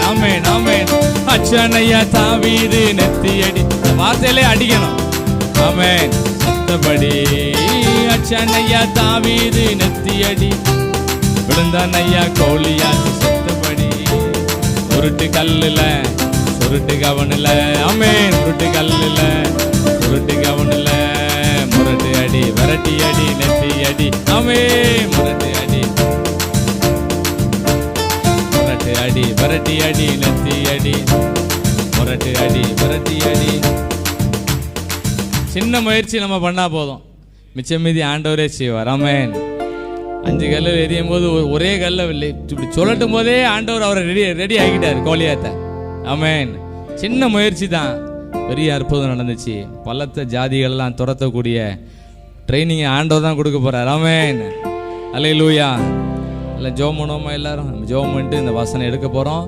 ஆமென் ஆமென். அச்சானையா தாவீது நெத்தியடி, வார்த்தையிலே அடிக்கணும். ஆமென். சத்தபடி அச்சானையா தாவீது நெத்தியடி, விழுந்தான் ஐயா கோலியாத்து சத்தபடி. உருட்டு கல்லுல சுருட்டு கவனில, ஆமென். உருட்டு கல்லுல சுருட்டு கவனில, முரட்டு அடி விரட்டி அடி நெத்தி அடி, ஆமென். முரட்டு அடி முரட்டு அடி விரட்டி அடி நெத்தி அடி, முரட்டு அடி விரட்டி அடி. சின்ன முயற்சி நம்ம பண்ணா போதும், மிச்சம் மீதி ஆண்டவரே செய்வார். ஆமென். 5 கல்ல எரியும் போது ஒரே கல்ல இப்படி சொல்லட்டும் போதே ஆண்டவர் அவரை ரெடி ஆகிட்டார் கோலியாத்த. ஆமென். சின்ன முயற்சி தான், பெரிய அற்புதம் நடந்துச்சு. பலத்த ஜாதிகள்லாம் துரத்தக்கூடிய ட்ரைனிங் ஆண்டவர் தான் கொடுக்க போறார். ஆமென். அல்லேலூயா. இல்லை ஜெபம் பண்ணுவோமா? எல்லாரும் ஜெபம் பண்ணிட்டு இந்த வசனம் எடுக்க போறோம்.